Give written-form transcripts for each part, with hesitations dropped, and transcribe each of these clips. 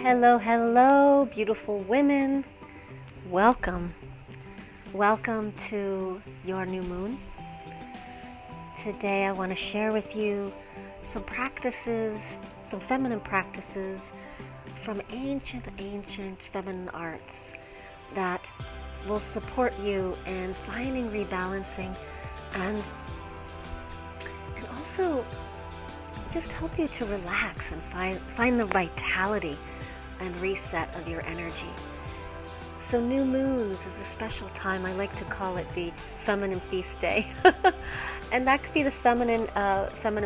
Hello, hello, beautiful women. Welcome. Welcome to your new moon. Today I want to share with you some practices, some feminine practices from ancient feminine arts that will support you in finding rebalancing and also just help you to relax and find the vitality and reset of your energy. So new moons is a special time. I like to call it the feminine feast day. And that could be the feminine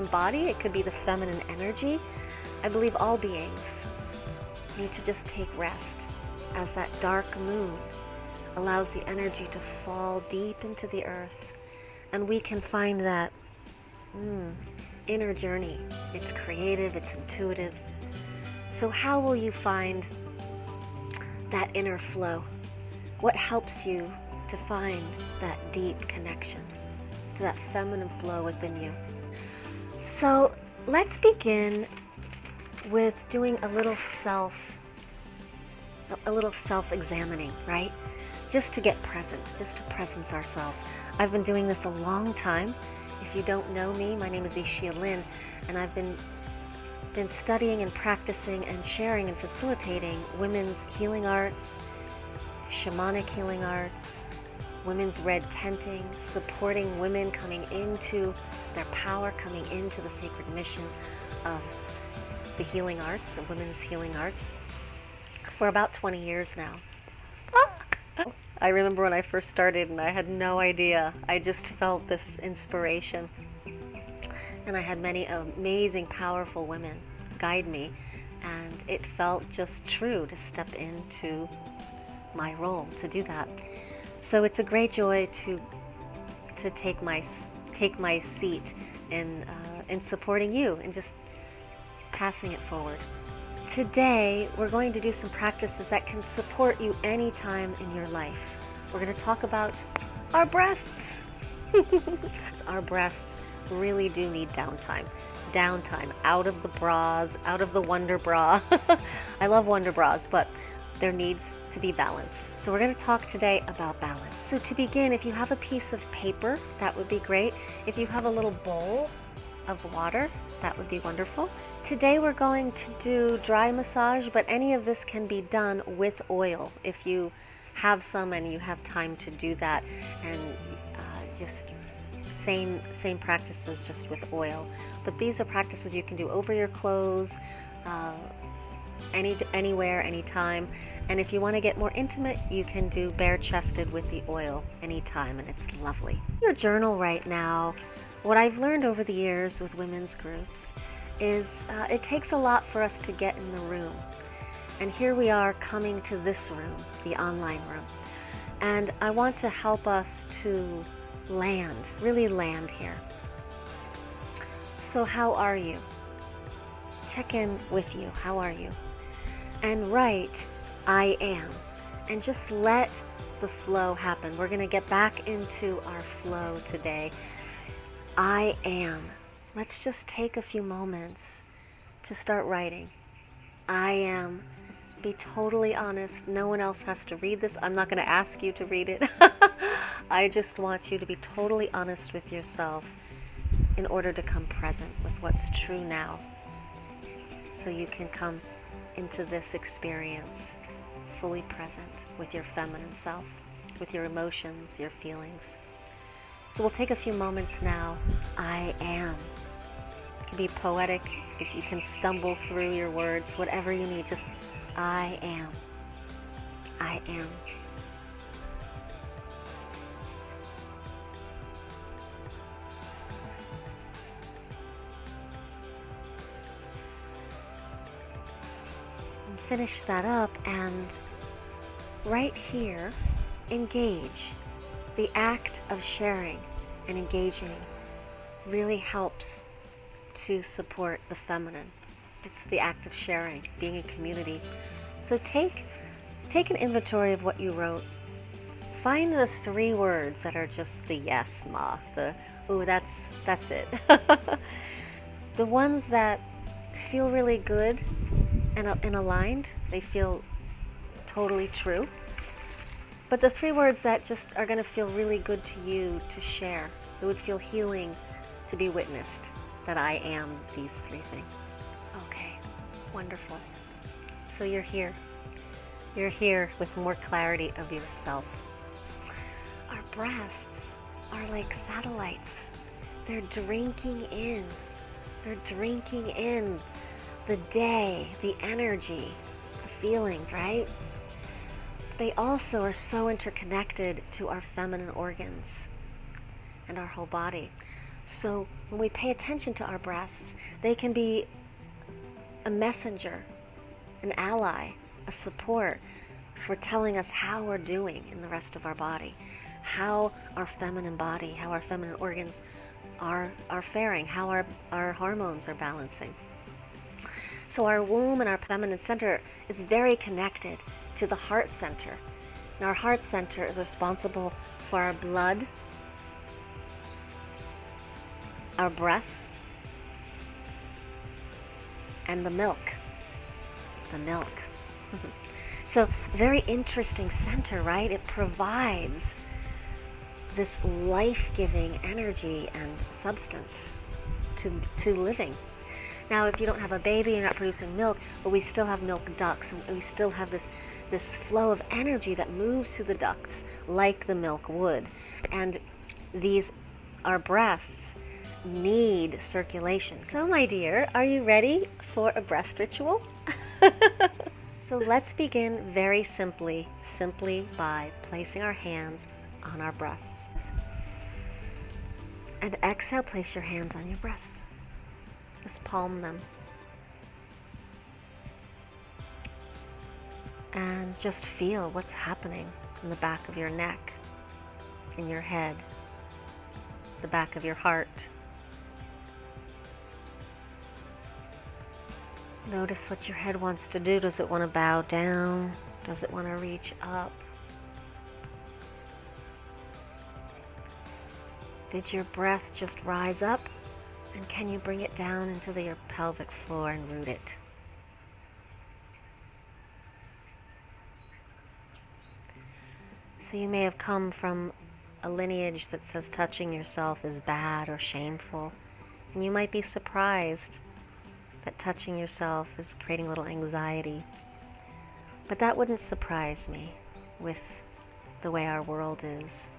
body. It could be the feminine energy. I believe all beings need to just take rest as that dark moon allows the energy to fall deep into the earth. And we can find that inner journey. It's creative, it's intuitive. So how will you find that inner flow? What helps you to find that deep connection to that feminine flow within you? So let's begin with doing a little self-examining, right? Just to get present, just to presence ourselves. I've been doing this a long time. If you don't know me, my name is Ixeeya, and I've been studying and practicing and sharing and facilitating women's healing arts, shamanic healing arts, women's red tenting, supporting women coming into their power, coming into the sacred mission of the healing arts, of women's healing arts, for about 20 years now. I remember when I first started and I had no idea. I just felt this inspiration. And I had many amazing, powerful women guide me. And it felt just true to step into my role, to do that. So it's a great joy to take my seat in supporting you and just passing it forward. Today, we're going to do some practices that can support you anytime in your life. We're going to talk about our breasts. Our breasts really do need downtime. Downtime out of the bras, out of the Wonder Bra. I love Wonder Bras, but there needs to be balance. So we're going to talk today about balance. So to begin, if you have a piece of paper, that would be great. If you have a little bowl of water, that would be wonderful. Today we're going to do dry massage, but any of this can be done with oil if you have some and you have time to do that, and just same practices just with oil. But these are practices you can do over your clothes, anywhere, anytime. And if you want to get more intimate, you can do bare-chested with the oil anytime, and it's lovely. Your journal right now, what I've learned over the years with women's groups is it takes a lot for us to get in the room. And here we are coming to this room, the online room. And I want to help us to land, really land here. So how are you? Check in with you. How are you? And write, I am. And just let the flow happen. We're going to get back into our flow today. I am. Let's just take a few moments to start writing. I am. Be totally honest. No one else has to read this. I'm not going to ask you to read it. I just want you to be totally honest with yourself in order to come present with what's true now, so you can come into this experience fully present with your feminine self, with your emotions, your feelings. So we'll take a few moments now. I am. It can be poetic. If you can stumble through your words, whatever you need, just I am. I am. And finish that up, and right here, engage. The act of sharing and engaging really helps to support the feminine. It's the act of sharing, being a community. So take an inventory of what you wrote. Find the 3 words that are just the yes, ma, the ooh, that's it. The ones that feel really good and aligned. They feel totally true. But the 3 words that just are going to feel really good to you to share, it would feel healing to be witnessed, that I am these 3 things. Okay, wonderful. So you're here. You're here with more clarity of yourself. Our breasts are like satellites. They're drinking in. They're drinking in the day, the energy, the feelings, right? They also are so interconnected to our feminine organs and our whole body. So when we pay attention to our breasts, they can be a messenger, an ally, a support for telling us how we're doing in the rest of our body, how our feminine body, how our feminine organs are faring, how our hormones are balancing. So our womb and our feminine center is very connected to the heart center. And our heart center is responsible for our blood, our breath, and the milk. The milk. So, very interesting center, right? It provides this life-giving energy and substance to living. Now, if you don't have a baby, you're not producing milk, but we still have milk ducts, and we still have this flow of energy that moves through the ducts like the milk would. And our breasts need circulation. So, my dear, are you ready for a breast ritual? So let's begin very simply by placing our hands on our breasts. And exhale, place your hands on your breasts. Just palm them. And just feel what's happening in the back of your neck, in your head, the back of your heart. Notice what your head wants to do. Does it want to bow down? Does it want to reach up? Did your breath just rise up? And can you bring it down into your pelvic floor and root it? So you may have come from a lineage that says touching yourself is bad or shameful. And you might be surprised that touching yourself is creating a little anxiety. But that wouldn't surprise me with the way our world is.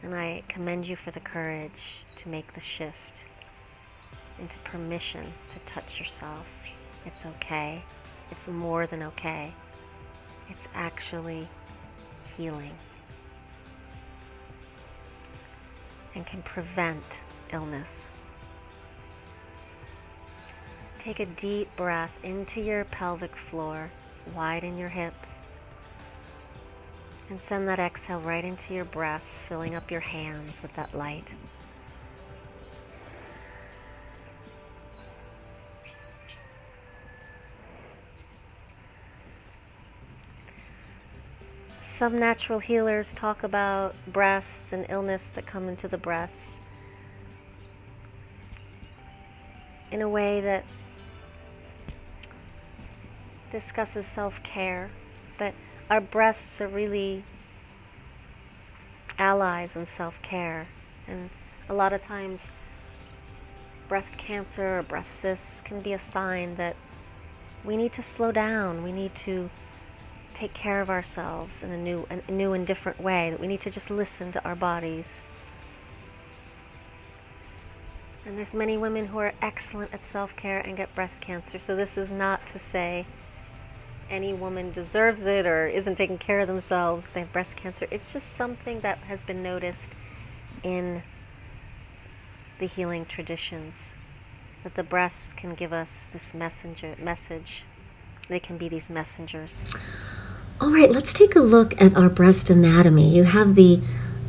And I commend you for the courage to make the shift into permission to touch yourself. It's okay. It's more than okay. It's actually healing and can prevent illness. Take a deep breath into your pelvic floor, widen your hips, and send that exhale right into your breasts, filling up your hands with that light. Some natural healers talk about breasts and illness that come into the breasts in a way that discusses self-care, that our breasts are really allies in self-care. And a lot of times breast cancer or breast cysts can be a sign that we need to slow down, we need to take care of ourselves in a new and different way, that we need to just listen to our bodies. And there's many women who are excellent at self-care and get breast cancer, so this is not to say any woman deserves it or isn't taking care of themselves, they have breast cancer. It's just something that has been noticed in the healing traditions, that the breasts can give us this message. They can be these messengers. All right, let's take a look at our breast anatomy. You have the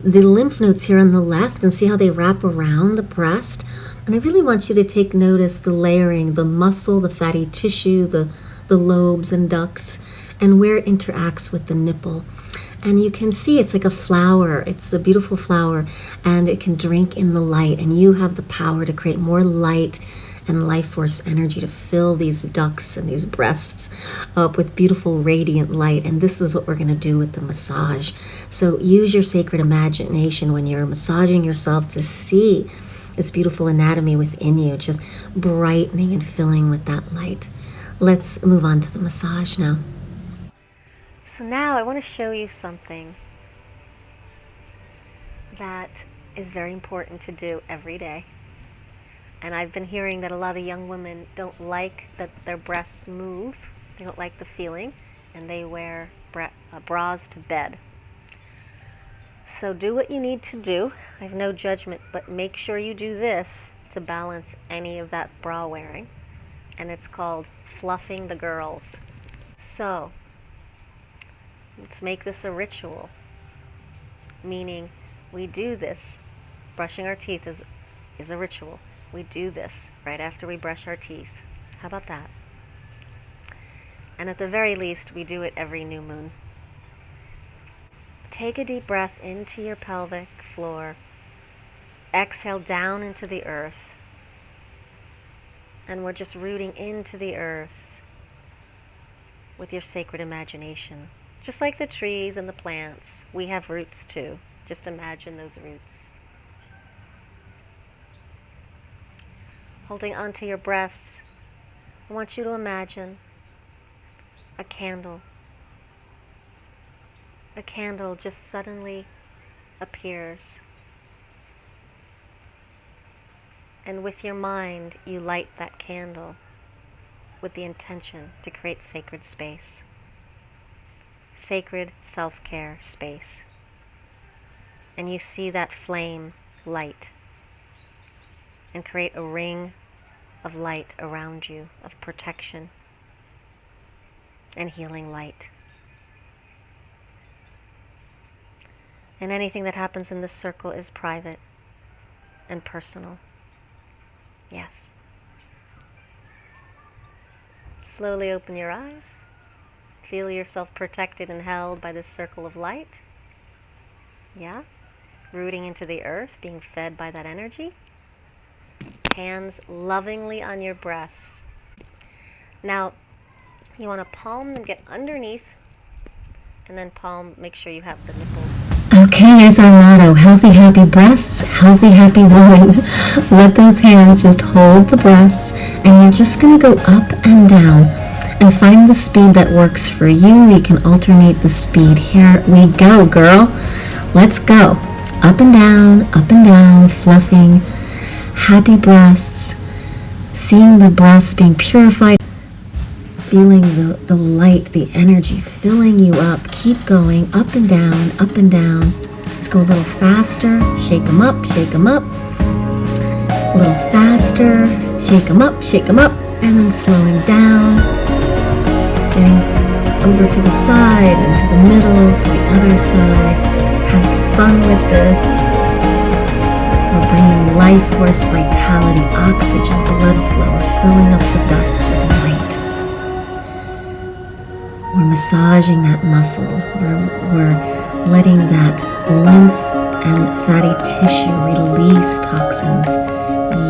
lymph nodes here on the left, and see how they wrap around the breast. And I really want you to take notice the layering, the muscle, the fatty tissue, the lobes and ducts, and where it interacts with the nipple. And you can see it's like a flower. It's a beautiful flower, and it can drink in the light, and you have the power to create more light and life force energy to fill these ducts and these breasts up with beautiful radiant light. And this is what we're going to do with the massage. So use your sacred imagination when you're massaging yourself to see this beautiful anatomy within you, just brightening and filling with that light. Let's move on to the massage now. So now I want to show you something that is very important to do every day. And I've been hearing that a lot of young women don't like that their breasts move. They don't like the feeling, and they wear bras to bed. So do what you need to do. I have no judgment, but make sure you do this to balance any of that bra wearing. And it's called fluffing the girls. So let's make this a ritual, meaning we do this. Brushing our teeth is a ritual. We do this right after we brush our teeth. How about that? And at the very least, we do it every new moon. Take a deep breath into your pelvic floor. Exhale down into the earth. And we're just rooting into the earth with your sacred imagination. Just like the trees and the plants, we have roots too. Just imagine those roots. Holding onto your breasts, I want you to imagine a candle. A candle just suddenly appears. And with your mind, you light that candle with the intention to create sacred space. Sacred self-care space. And you see that flame light and create a ring of light around you, of protection and healing light. And anything that happens in this circle is private and personal. Yes. Slowly open your eyes. Feel yourself protected and held by this circle of light. Yeah. Rooting into the earth, being fed by that energy. Hands lovingly on your breasts. Now, you want to palm them, get underneath, and then palm, make sure you have the nipples. Okay, there's our motto. Healthy, happy breasts, healthy, happy woman. Let those hands just hold the breasts, and you're just going to go up and down and find the speed that works for you. You can alternate the speed. Here we go, girl. Let's go. Up and down, fluffing. Happy breasts. Seeing the breasts being purified. Feeling the light, the energy filling you up. Keep going up and down, up and down. Let's go a little faster. Shake them up, shake them up. A little faster. Shake them up, and then slowing down. Getting over to the side and to the middle, to the other side. Have fun with this. We're bringing life force, vitality, oxygen, blood flow. We're filling up the ducts with light. We're massaging that muscle. We're letting that lymph and fatty tissue release toxins.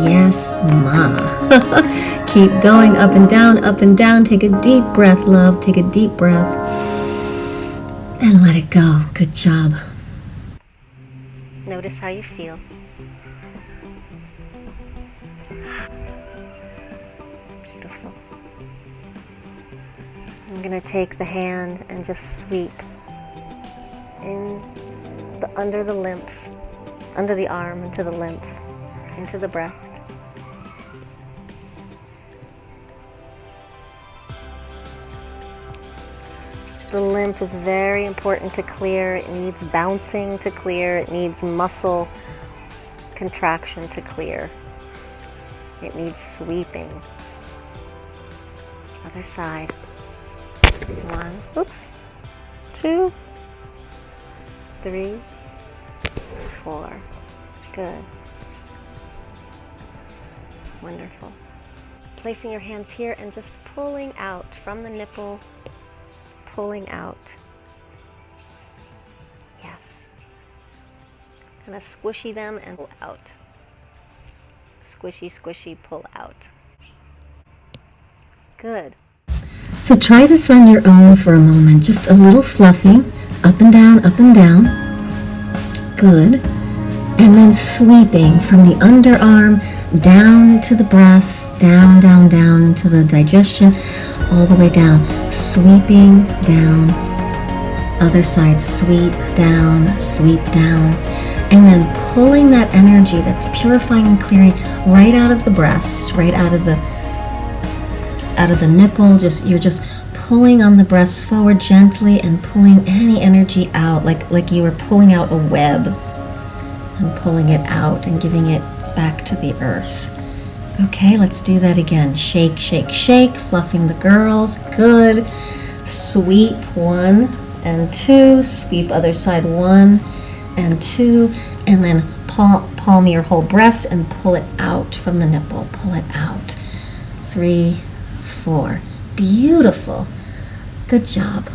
Yes, ma. Keep going up and down, up and down. Take a deep breath, love. Take a deep breath. And let it go. Good job. Notice how you feel. Beautiful. I'm going to take the hand and just sweep under the lymph, under the arm, into the lymph, into the breast. The lymph is very important to clear. It needs bouncing to clear. It needs muscle contraction to clear. It needs sweeping. Other side. 1, 2, 3, 4. Good. Wonderful. Placing your hands here and just pulling out from the nipple, pulling out. Yes. Kind of squishy them and pull out. Squishy, squishy, pull out. Good. So try this on your own for a moment. Just a little fluffing, up and down, up and down. Good. And then sweeping from the underarm down to the breasts, down, down, down into the digestion, all the way down. Sweeping down. Other side, sweep down, and then pulling that energy that's purifying and clearing right out of the breast, right out of the nipple. You're just pulling on the breast forward gently and pulling any energy out, like you were pulling out a web, and pulling it out and giving it back to the earth. Okay, let's do that again. Shake, shake, shake, fluffing the girls. Good. Sweep 1 and 2, sweep other side 1 and 2, and then palm your whole breast and pull it out from the nipple. Pull it out. 3, 4. Beautiful. Good job.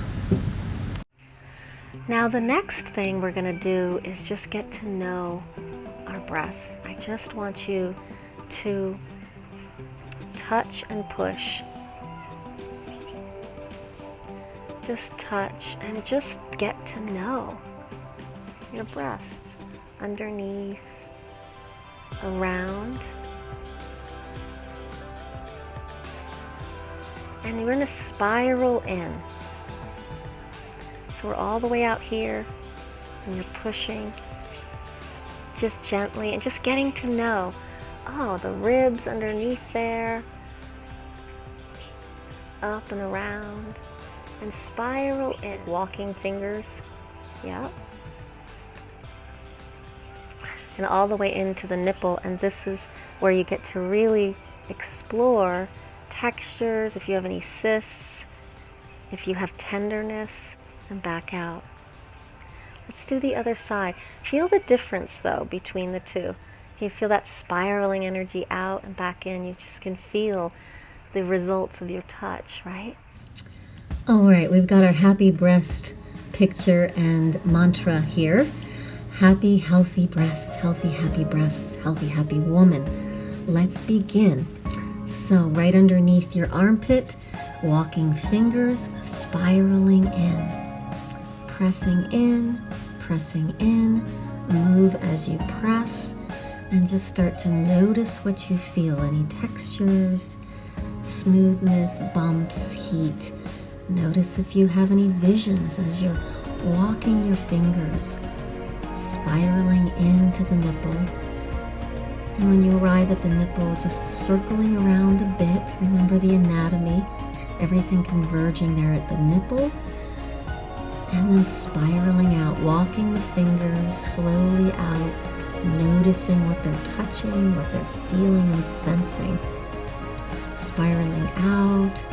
Now the next thing we're going to do is just get to know our breasts. I just want you to touch and push. Just touch and just get to know your breasts, underneath, around. And you're going to spiral in. So we're all the way out here, and you're pushing just gently and just getting to know, oh, the ribs underneath there, up and around. And spiral in, walking fingers, yep, and all the way into the nipple. And this is where you get to really explore textures, if you have any cysts, if you have tenderness, and back out. Let's do the other side. Feel the difference though between the two. Can you feel that spiraling energy out and back in? You just can feel the results of your touch, right? All right, we've got our happy breast picture and mantra here. Happy, healthy breasts, healthy, happy breasts, healthy, happy woman. Let's begin. So right underneath your armpit, walking fingers, spiraling in, pressing in, move as you press, and just start to notice what you feel. Any textures, smoothness, bumps, heat. Notice if you have any visions as you're walking your fingers, spiraling into the nipple. And when you arrive at the nipple, just circling around a bit. Remember the anatomy, everything converging there at the nipple. And then spiraling out, walking the fingers slowly out, noticing what they're touching, what they're feeling and sensing. Spiraling out.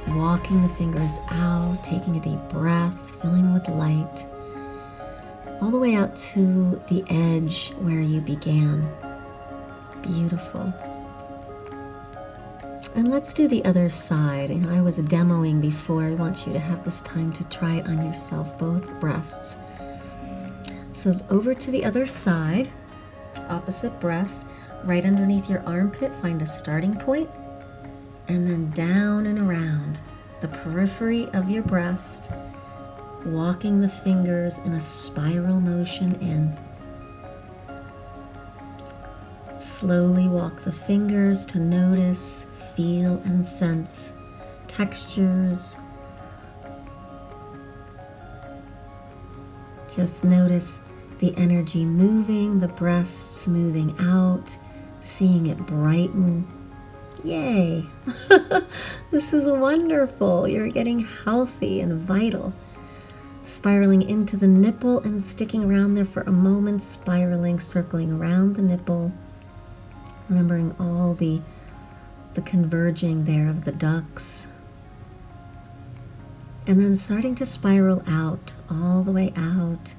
Walking the fingers out, taking a deep breath, filling with light, all the way out to the edge where you began. Beautiful. And let's do the other side. I was demoing before. I want you to have this time to try it on yourself, both breasts. So over to the other side, opposite breast, right underneath your armpit, find a starting point. And then down and around the periphery of your breast, walking the fingers in a spiral motion in. Slowly walk the fingers to notice, feel, and sense textures. Just notice the energy moving, the breast smoothing out, seeing it brighten. Yay! This is wonderful. You're getting healthy and vital. Spiraling into the nipple and sticking around there for a moment, spiraling, circling around the nipple. Remembering all the converging there of the ducts. And then starting to spiral out, all the way out,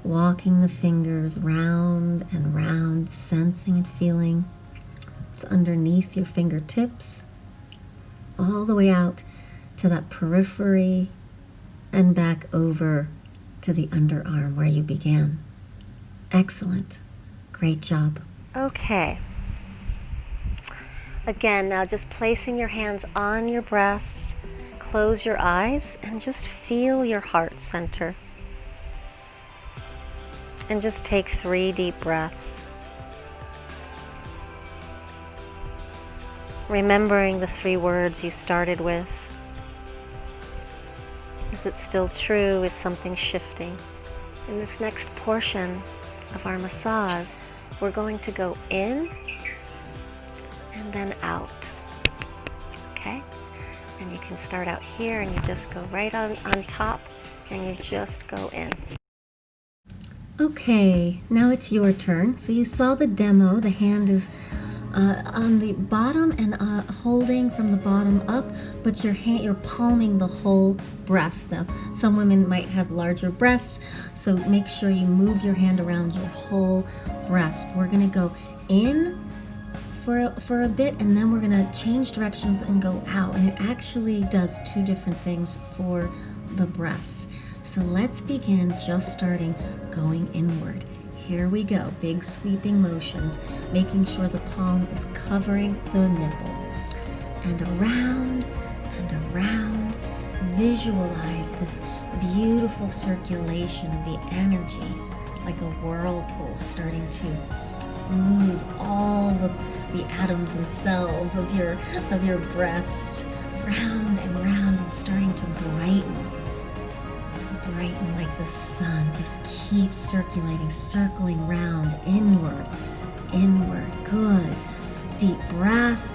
walking the fingers round and round, sensing and feeling underneath your fingertips, all the way out to that periphery and back over to the underarm where you began. Excellent. Great job. Okay. Again, now just placing your hands on your breasts, close your eyes and just feel your heart center. And just take 3 deep breaths. Remembering the 3 words you started with. Is it still true? Is something shifting? In this next portion of our massage, we're going to go in and then out. Okay? And you can start out here and you just go right on top and you just go in. Okay, now it's your turn. So you saw the demo. The hand is on the bottom and holding from the bottom up, but you're palming the whole breast. Now, some women might have larger breasts, so make sure you move your hand around your whole breast. We're gonna go in for a bit, and then we're gonna change directions and go out. And it actually does 2 different things for the breasts. So let's begin just starting going inward. Here we go, big sweeping motions, making sure the palm is covering the nipple. And around and around, visualize this beautiful circulation of the energy, like a whirlpool starting to move all the atoms and cells of your breasts round and starting to brighten like the sun. Just keep circling round, inward. Good. Deep breath.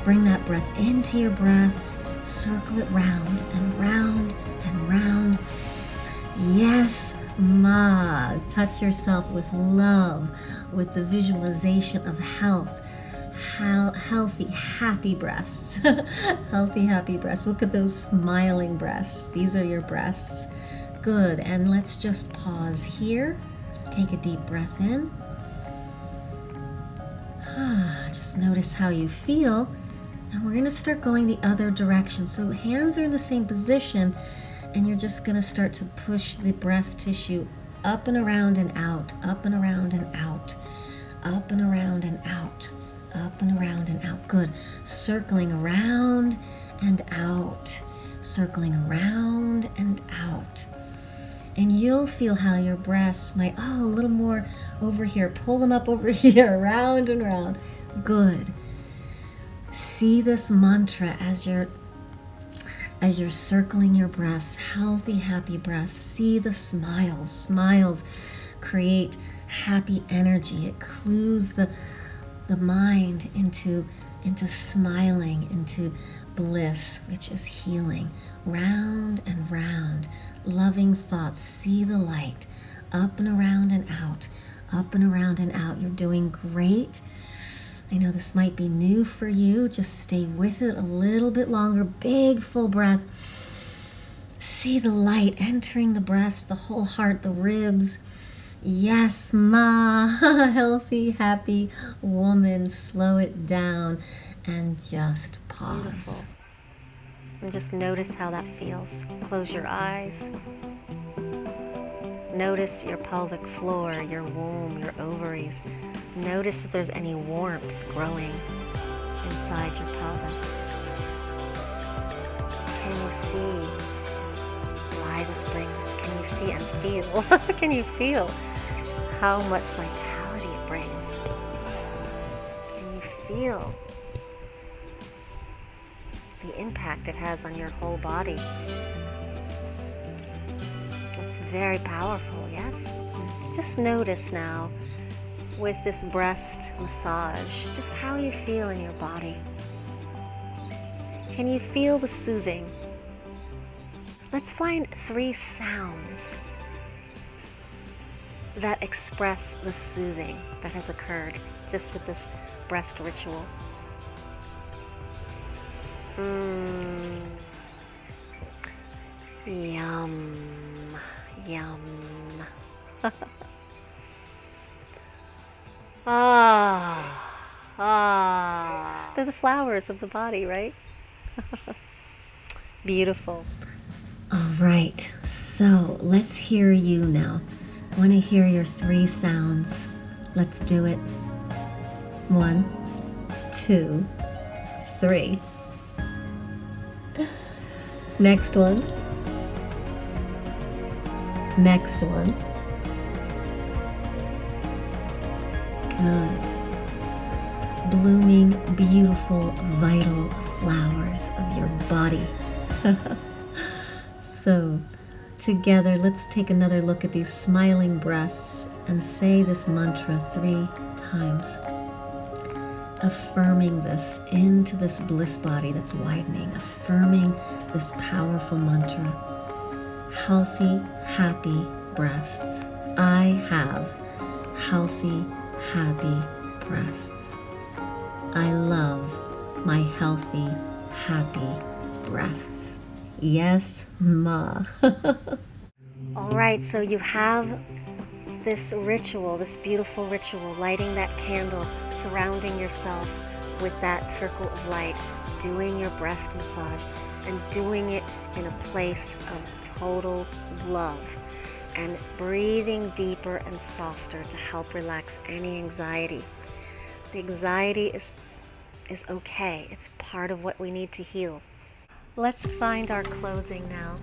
Bring that breath into your breasts. Circle it round and round and round. Yes, Ma. Touch yourself with love, with the visualization of health. Healthy, happy breasts. Healthy, happy breasts. Look at those smiling breasts. These are your breasts. Good, and let's just pause here. Take a deep breath in. Just notice how you feel. And we're gonna start going the other direction. So hands are in the same position, and you're just gonna start to push the breast tissue up and around and out, up and around and out, up and around and out, up and around and out. Good. Circling around and out, circling around and out. And you'll feel how your breasts might, a little more over here. Pull them up over here, round and round. Good. See this mantra as you're circling your breasts, healthy, happy breasts. See the smiles. Smiles create happy energy. It clues the mind into smiling, into bliss, which is healing. Round and round. Loving thoughts. See the light. Up and around and out. Up and around and out. You're doing great. I know this might be new for you. Just stay with it a little bit longer. Big full breath. See the light entering the breast, the whole heart, the ribs. Yes, Ma. Healthy, happy woman. Slow it down and just pause. Beautiful. And just notice how that feels. Close your eyes. Notice your pelvic floor, your womb, your ovaries. Notice if there's any warmth growing inside your pelvis. Can you see why this brings? Can you see and feel? Can you feel how much vitality it brings? Can you feel the impact it has on your whole body? It's very powerful, yes? Just notice now with this breast massage, just how you feel in your body. Can you feel the soothing? Let's find 3 sounds that express the soothing that has occurred just with this breast ritual. Yum. Yum. They're the flowers of the body, right? Beautiful. All right, so let's hear you now. I want to hear your 3 sounds. Let's do it. 1, 2, 3. Next one. Next one. Good. Blooming, beautiful, vital flowers of your body. So, together, let's take another look at these smiling breasts and say this mantra 3 times. Affirming this into this bliss body that's widening, affirming this powerful mantra. Healthy, happy breasts. I have healthy, happy breasts. I love my healthy, happy breasts. Yes, Ma. All right, so you have this ritual, this beautiful ritual, lighting that candle, surrounding yourself with that circle of light, doing your breast massage, and doing it in a place of total love, and breathing deeper and softer to help relax any anxiety. The anxiety is okay. It's part of what we need to heal. Let's find our closing now.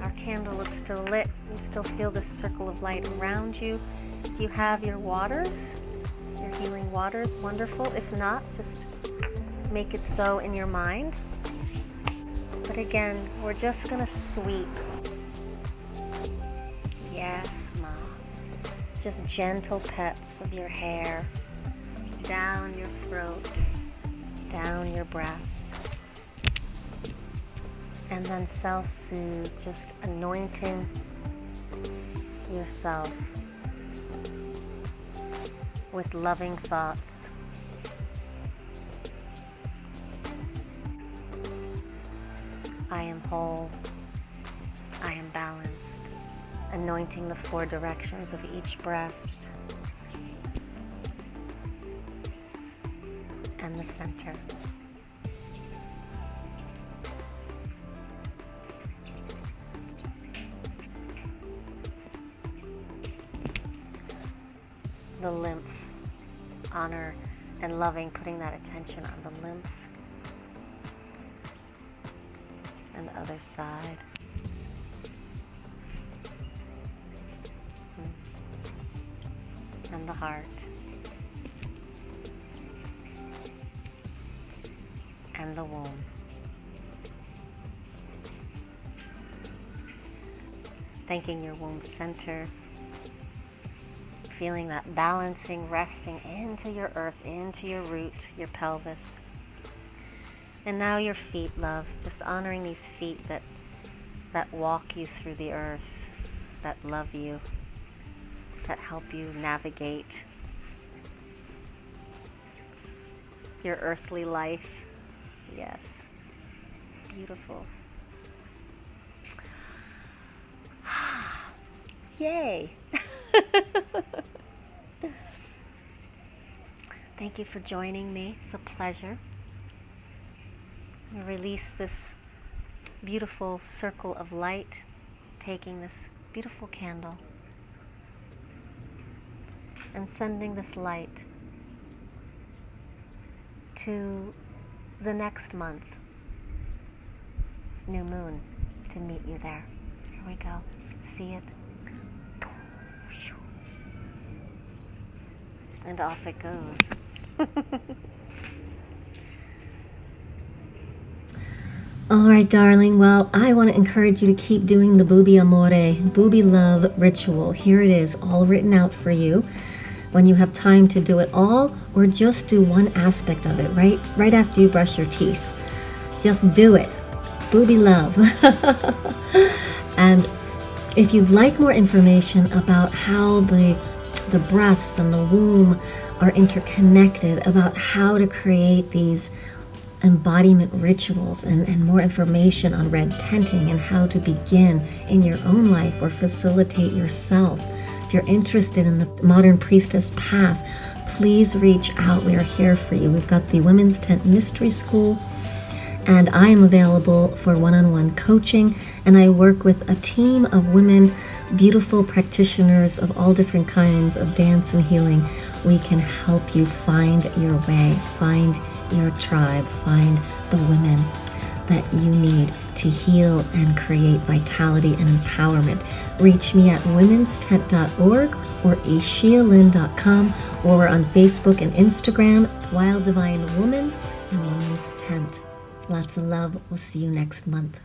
Our candle is still lit. You still feel this circle of light around you. If you have your waters, your healing waters, wonderful. If not, just make it so in your mind. But again, we're just gonna sweep. Yes, Ma. Just gentle pets of your hair, down your throat, down your breast. And then self-soothe, just anointing yourself with loving thoughts. I am whole. I am balanced. Anointing the 4 directions of each breast and the center. The lymph, honor and loving, putting that attention on the lymph and the other side. And the heart and the womb. Thanking your womb center. Feeling that balancing, resting into your earth, into your root, your pelvis. And now your feet, love. Just honoring these feet that walk you through the earth, that love you, that help you navigate your earthly life. Yes. Beautiful. Yay! Thank you for joining me. It's a pleasure. I release this beautiful circle of light, taking this beautiful candle and sending this light to the next month, new moon, to meet you there. Here we go. See it? And off it goes. All right, darling. Well, I want to encourage you to keep doing the Booby Amore, Booby Love ritual. Here it is, all written out for you. When you have time to do it all, or just do one aspect of it, right after you brush your teeth. Just do it. Booby Love. And if you'd like more information about how the breasts and the womb are interconnected, about how to create these embodiment rituals and more information on red tenting and how to begin in your own life or facilitate yourself. If you're interested in the modern priestess path, please reach out. We are here for you. We've got the Women's Tent Mystery School, and I am available for one-on-one coaching, and I work with a team of women beautiful practitioners of all different kinds of dance and healing. We can help you find your way, find your tribe, find the women that you need to heal and create vitality and empowerment. Reach me at womenstent.org or ixeeyalin.com, or we're on Facebook and Instagram, Wild Divine Woman and Women's Tent. Lots of love. We'll see you next month.